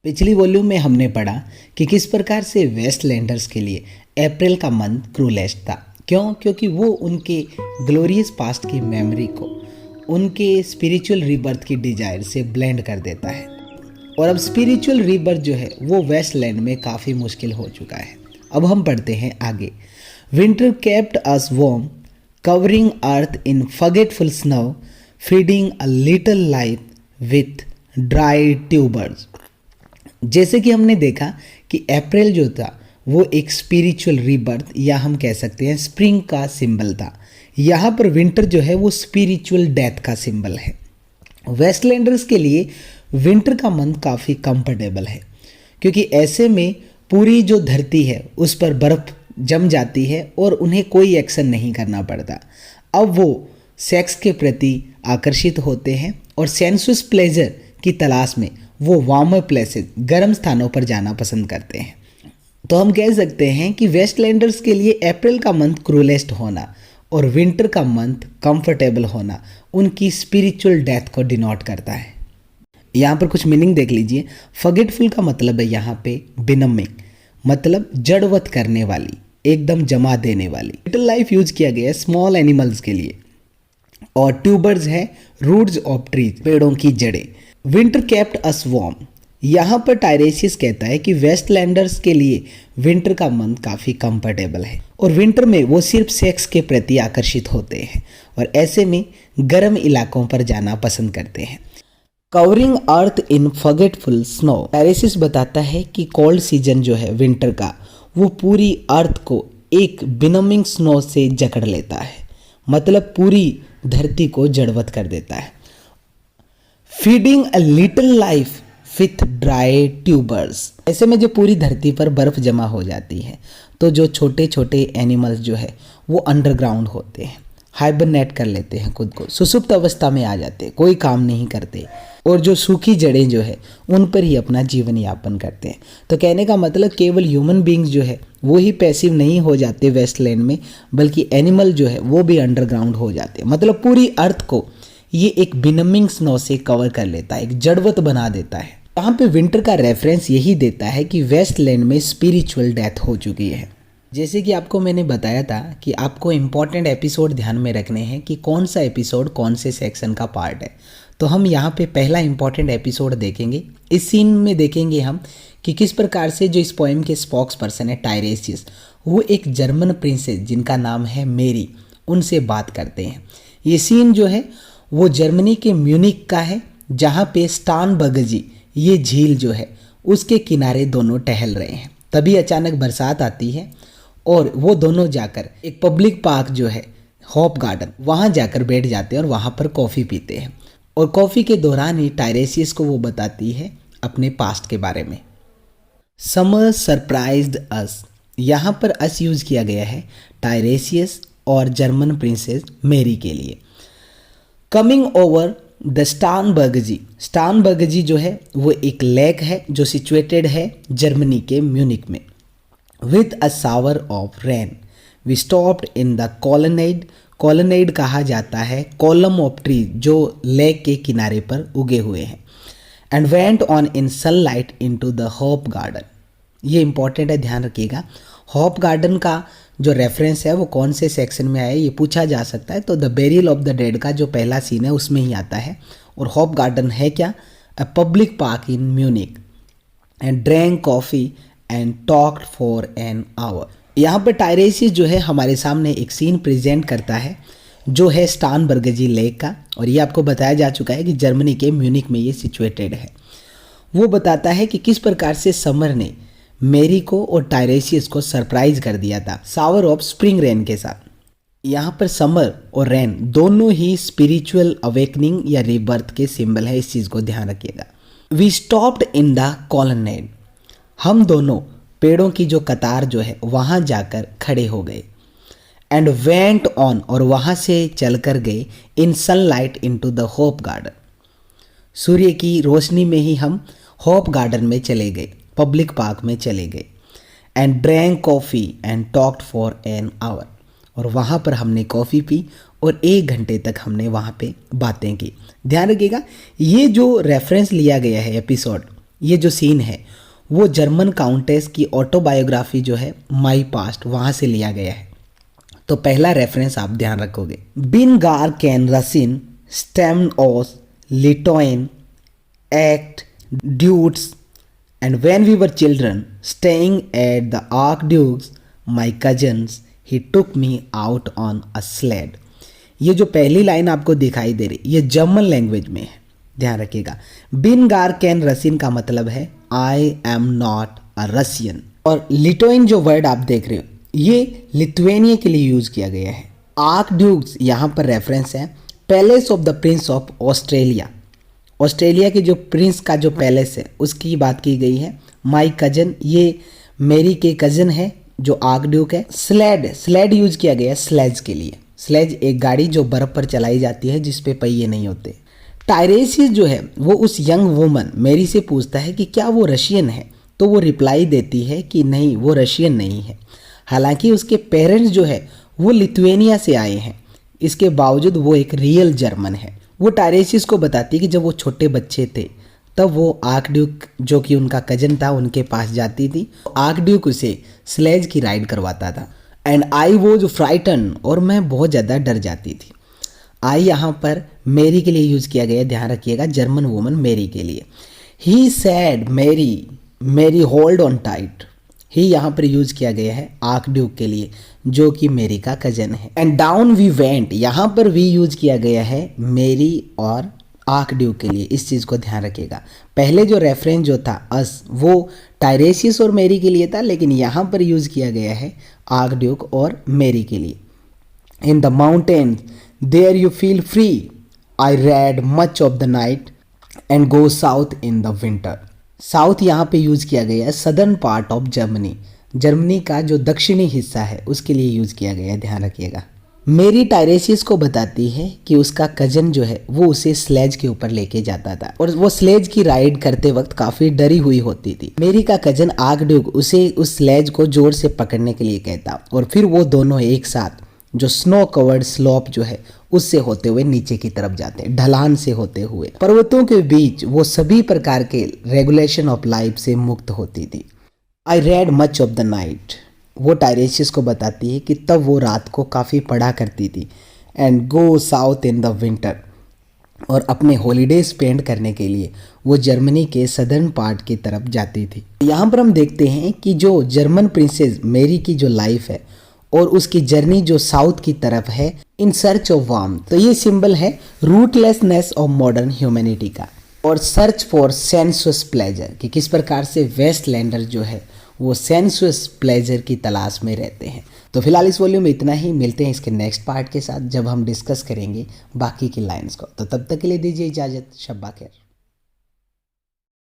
पिछली वॉल्यूम में हमने पढ़ा कि किस प्रकार से वेस्टलैंडर्स के लिए अप्रैल का मंथ क्रूलेस्ट था। क्यों? क्योंकि वो उनके ग्लोरियस पास्ट की मेमोरी को उनके स्पिरिचुअल रीबर्थ की डिजायर से ब्लेंड कर देता है। और अब स्पिरिचुअल रीबर्थ जो है वो वेस्टलैंड में काफ़ी मुश्किल हो चुका है। अब हम पढ़ते हैं आगे। Winter kept us warm, covering earth in forgetful snow, feeding a little life with dry tubers. जैसे कि हमने देखा कि अप्रैल जो था वो एक स्पिरिचुअल रीबर्थ या हम कह सकते हैं स्प्रिंग का सिंबल था। यहाँ पर विंटर जो है वो स्पिरिचुअल डेथ का सिंबल है। वेस्टलैंडर्स के लिए विंटर का मंथ काफ़ी कंफर्टेबल है, क्योंकि ऐसे में पूरी जो धरती है उस पर बर्फ़ जम जाती है और उन्हें कोई एक्शन नहीं करना पड़ता। अब वो सेक्स के प्रति आकर्षित होते हैं और सेंसुअस प्लेजर की तलाश में वो वार्मर प्लेसेस, गर्म स्थानों पर जाना पसंद करते हैं। तो हम कह सकते हैं कि वेस्टलैंडर्स के लिए अप्रैल का मंथ क्रूलेस्ट होना और विंटर का मंथ कंफर्टेबल होना उनकी स्पिरिचुअल डेथ को डिनोट करता है। यहाँ पर कुछ मीनिंग देख लीजिए। फॉरगेटफुल का मतलब है यहाँ पे बिनमिंग, मतलब जड़वत करने वाली, एकदम जमा देने वाली। लिटिल लाइफ यूज किया गया है स्मॉल एनिमल्स के लिए, और ट्यूबर्स है रूट्स ऑफ ट्रीज, पेड़ों की जड़ें। विंटर केप्ट अस वार्म, यहाँ पर टायरेसियस कहता है कि वेस्टलैंडर्स के लिए विंटर का मंथ काफ़ी कंफर्टेबल है और विंटर में वो सिर्फ सेक्स के प्रति आकर्षित होते हैं और ऐसे में गर्म इलाकों पर जाना पसंद करते हैं। कवरिंग अर्थ इन फॉरगेटफुल स्नो, टायरेसियस बताता है कि कोल्ड सीजन जो है विंटर का वो पूरी अर्थ को एक बिनमिंग स्नो से जकड़ लेता है, मतलब पूरी धरती को जड़वत कर देता है। Feeding a little life with dry tubers, ऐसे में जो पूरी धरती पर बर्फ जमा हो जाती है तो जो छोटे छोटे एनिमल्स जो है वो अंडरग्राउंड होते हैं, हाइबरनेट कर लेते हैं, खुद को सुसुप्त अवस्था में आ जाते हैं, कोई काम नहीं करते और जो सूखी जड़ें जो है उन पर ही अपना जीवन यापन करते हैं। तो कहने का मतलब केवल ह्यूमन बींग्स जो है वो ही पैसिव नहीं हो जाते वेस्टलैंड में, बल्कि एनिमल जो है वो भी अंडरग्राउंड हो जाते हैं। मतलब पूरी अर्थ को ये एक बिनमिंग स्नो से कवर कर लेता है, एक जड़वत बना देता है। यहाँ पे विंटर का रेफरेंस यही देता है कि वेस्टलैंड में स्पिरिचुअल डेथ हो चुकी है। जैसे कि आपको मैंने बताया था कि आपको इम्पॉर्टेंट एपिसोड ध्यान में रखने हैं कि कौन सा एपिसोड कौन से सेक्शन का पार्ट है। तो हम यहाँ पे पहला इम्पॉर्टेंट एपिसोड देखेंगे। इस सीन में देखेंगे हम कि किस प्रकार से जो इस पोएम के स्पोक्स पर्सन है टायरेसियस, वो एक जर्मन प्रिंसेस जिनका नाम है मेरी, उनसे बात करते हैं। ये सीन जो है वो जर्मनी के म्यूनिक का है, जहाँ पे स्टार्नबर्ग, ये झील जो है उसके किनारे दोनों टहल रहे हैं। तभी अचानक बरसात आती है और वो दोनों जाकर एक पब्लिक पार्क जो है होप गार्डन, वहाँ जाकर बैठ जाते हैं और वहाँ पर कॉफ़ी पीते हैं। और कॉफ़ी के दौरान ही टायरेसियस को वो बताती है अपने पास्ट के बारे में। समर सरप्राइज्ड अस, यहाँ पर अस यूज़ किया गया है टायरेसियस और जर्मन प्रिंसेस मेरी के लिए। कमिंग ओवर द स्टार्नबर्ग जो है वो एक लेक है जो सिचुएटेड है जर्मनी के म्यूनिक में। With a shower of rain we stopped in the colonnade कहा जाता है कॉलम ऑफ ट्री जो लेक के किनारे पर उगे हुए हैं। And went on in sunlight into the Hofgarten, ये इंपॉर्टेंट है, ध्यान रखिएगा। होप गार्डन का जो रेफरेंस है वो कौन से सेक्शन में आया ये पूछा जा सकता है। तो the burial of the dead का जो पहला सीन है उसमें ही आता है। और होप गार्डन है क्या? A public park in Munich, and drank coffee and talked for an hour. यहाँ पर टायरेसियस जो है हमारे सामने एक सीन प्रेजेंट करता है जो है स्टार्नबर्ग लेक का, और ये आपको बताया जा चुका है कि जर्मनी के म्यूनिक में ये सिचुएटेड है। वो बताता है कि किस प्रकार से समर ने मेरी को और टायरेसियस को सरप्राइज कर दिया था शावर ऑफ स्प्रिंग रेन के साथ। यहाँ पर समर और रेन दोनों ही स्पिरिचुअल अवेकनिंग या रीबर्थ के सिंबल है, इस चीज़ को ध्यान रखिएगा। वी स्टॉप्ड इन द कॉलोनेड, हम दोनों पेड़ों की जो कतार जो है वहाँ जाकर खड़े हो गए। एंड वेंट ऑन, और वहाँ से चलकर गए in sunlight into the Hofgarten, सूर्य की रोशनी में ही हम होप गार्डन में चले गए, पब्लिक पार्क में चले गए। And drank coffee and talked for an hour, और वहाँ पर हमने कॉफ़ी पी और 1 घंटे तक हमने वहाँ पे बातें की। ध्यान रखिएगा, ये जो रेफरेंस लिया गया है एपिसोड ये जो सीन है वो जर्मन काउंटेस की ऑटोबायोग्राफी जो है माई पास्ट वहाँ से लिया गया है। तो पहला रेफरेंस आप ध्यान रखोगे, बिन गार कैन रसिन स्टेम ओस लिटोइन एक्ट ड्यूट्स and when we were children staying at the archduke's my cousin's he took me out on a sled. ये जो पहली लाइन आपको दिखाई दे रही ये जर्मन लैंग्वेज में है, ध्यान रखिएगा। बिन गार कैन रसिन का मतलब है I am not a Russian, और लिटोइन जो वर्ड आप देख रहे हो ये लिथुएनिया के लिए यूज किया गया है। आर्क ड्यूक्स यहाँ पर रेफरेंस है palace of the Prince of Australia, Australia के जो प्रिंस का जो पैलेस है उसकी बात की गई है। माई कजन, ये मेरी के कजन है जो आर्क ड्यूक है। स्लेड, स्लेड यूज किया गया है स्लेज के लिए। स्लेज एक गाड़ी जो बर्फ पर चलाई जाती है जिस पे पहिए नहीं होते। टायरेसिस जो है वो उस यंग वुमन मेरी से पूछता है कि क्या वो रशियन है, तो वो रिप्लाई देती है कि नहीं वो रशियन नहीं है। हालांकि उसके पेरेंट्स जो है वो लिथुएनिया से आए हैं, इसके बावजूद वो एक रियल जर्मन है। वो टायरेसिस को बताती है कि जब वो छोटे बच्चे थे तब वो आर्कड्यूक जो कि उनका कजन था उनके पास जाती थी, आर्कड्यूक उसे स्लेज की राइड करवाता था। एंड आई वॉज फ्राइटन, और मैं बहुत ज़्यादा डर जाती थी। आई यहाँ पर मेरी के लिए यूज़ किया गया, ध्यान रखिएगा, जर्मन वुमन मेरी के लिए। ही सैड मेरी, मेरी होल्ड ऑन टाइट। ही यहाँ पर यूज किया गया है आर्कड्यूक के लिए जो कि मेरी का कजन है। एंड डाउन वी वेंट, यहाँ पर वी यूज किया गया है मेरी और आर्कड्यूक के लिए, इस चीज़ को ध्यान रखिएगा। पहले जो रेफरेंस जो था अस वो टायरेसिस और मेरी के लिए था, लेकिन यहाँ पर यूज किया गया है आर्कड्यूक और मेरी के लिए। In the mountain there you feel free, I read much of the night and go south in the winter. South यहाँ पे यूज किया गया है southern part of Germany, Germany का जो दक्षिणी हिस्सा है उसके लिए यूज किया गया है, ध्यान रखिएगा। मेरी टायरेसिस को बताती है कि उसका कजन जो है वो उसे स्लेज के ऊपर लेके जाता था और वो स्लेज की राइड करते वक्त काफी डरी हुई होती थी। मेरी का कजन आर्कड्यूक उसे उस स्लेज को जोर से पकड़ने के लिए कहता और फिर वो दोनों एक साथ जो स्नो कवर्ड स्लोप जो है उससे होते हुए नीचे की तरफ जाते, ढलान से होते हुए पर्वतों के बीच वो सभी प्रकार के रेगुलेशन ऑफ लाइफ से मुक्त होती थी। आई read much of the night, वो टायरेसिस को बताती है कि तब वो रात को काफ़ी पढ़ा करती थी। And go south in the winter, और अपने हॉलीडे स्पेंड करने के लिए वो जर्मनी के सदर्न पार्ट की तरफ जाती थी। यहाँ पर हम देखते हैं कि जो जर्मन प्रिंसेस मेरी की जो लाइफ है और उसकी जर्नी जो साउथ की तरफ है इन सर्च ऑफ वार्म, तो ये सिंबल है रूटलेसनेस ऑफ मॉडर्न ह्यूमैनिटी का, और सर्च फॉर सेंसुअस प्लेजर कि किस प्रकार से वेस्टलैंडर जो है वो सेंसुअस प्लेजर की तलाश में रहते हैं। तो फिलहाल इस वॉल्यूम में इतना ही, मिलते हैं इसके नेक्स्ट पार्ट के साथ जब हम डिस्कस करेंगे बाकी की लाइंस को। तो तब तक के लिए दीजिए इजाज़त, शब्बा खैर।